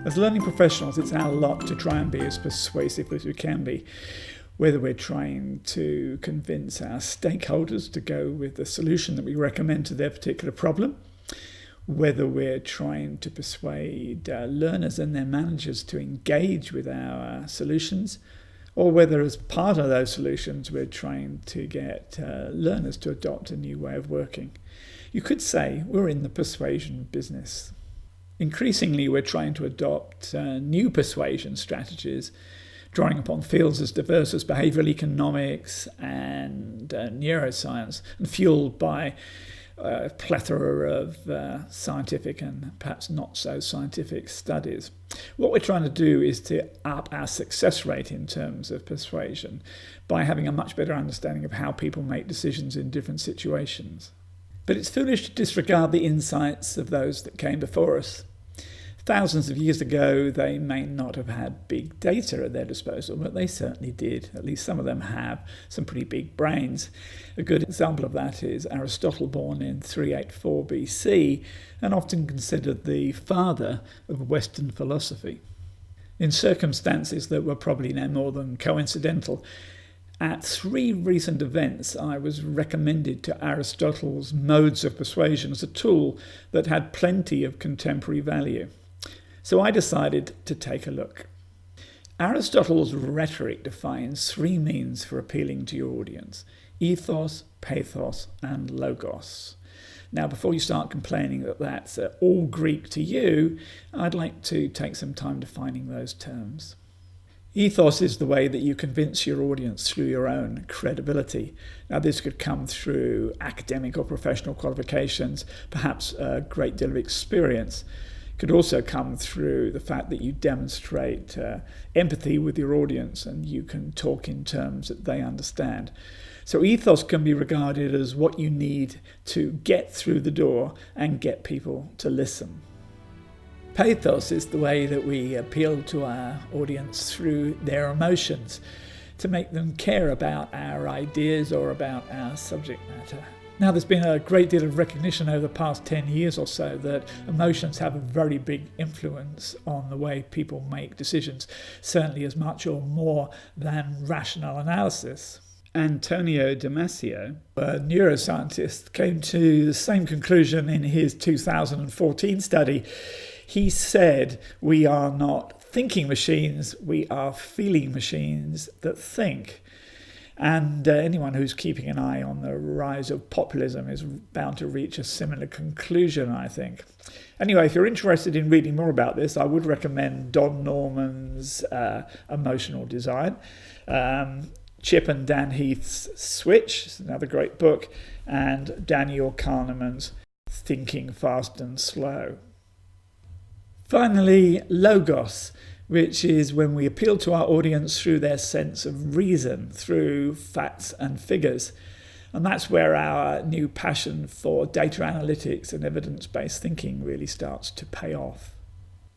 As learning professionals, it's our lot to try and be as persuasive as we can be, whether we're trying to convince our stakeholders to go with the solution that we recommend to their particular problem, whether we're trying to persuade learners and their managers to engage with our solutions, or whether as part of those solutions we're trying to get learners to adopt a new way of working. You could say we're in the persuasion business. Increasingly, we're trying to adopt new persuasion strategies, drawing upon fields as diverse as behavioural economics and neuroscience, and fueled by a plethora of scientific and perhaps not so scientific studies. What we're trying to do is to up our success rate in terms of persuasion by having a much better understanding of how people make decisions in different situations. But it's foolish to disregard the insights of those that came before us. Thousands of years ago, they may not have had big data at their disposal, but they certainly did. At least some of them have some pretty big brains. A good example of that is Aristotle, born in 384 BC, and often considered the father of Western philosophy. In circumstances that were probably no more than coincidental, at 3 recent events, I was recommended to Aristotle's modes of persuasion as a tool that had plenty of contemporary value. So I decided to take a look. Aristotle's rhetoric defines 3 means for appealing to your audience: ethos, pathos, and logos. Now, before you start complaining that that's all Greek to you, I'd like to take some time defining those terms. Ethos is the way that you convince your audience through your own credibility. Now, this could come through academic or professional qualifications, perhaps a great deal of experience. It could also come through the fact that you demonstrate empathy with your audience and you can talk in terms that they understand. So ethos can be regarded as what you need to get through the door and get people to listen. Pathos is the way that we appeal to our audience through their emotions, to make them care about our ideas or about our subject matter. Now, there's been a great deal of recognition over the past 10 years or so that emotions have a very big influence on the way people make decisions, certainly as much or more than rational analysis. Antonio Damasio, a neuroscientist, came to the same conclusion in his 2014 study. He said, "We are not thinking machines, we are feeling machines that think." And anyone who's keeping an eye on the rise of populism is bound to reach a similar conclusion, I think. Anyway, if you're interested in reading more about this, I would recommend Don Norman's Emotional Design, Chip and Dan Heath's Switch, it's another great book, and Daniel Kahneman's Thinking Fast and Slow. Finally, logos, which is when we appeal to our audience through their sense of reason, through facts and figures. And that's where our new passion for data analytics and evidence-based thinking really starts to pay off.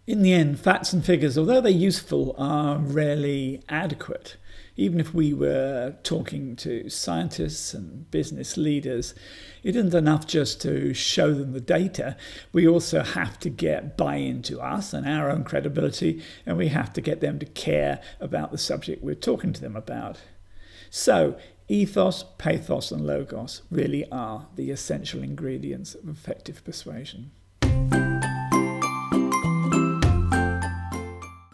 In the end, facts and figures, although they're useful, are rarely adequate. Even if we were talking to scientists and business leaders, it isn't enough just to show them the data. We also have to get buy-in to us and our own credibility, and we have to get them to care about the subject we're talking to them about. So, ethos, pathos, and logos really are the essential ingredients of effective persuasion.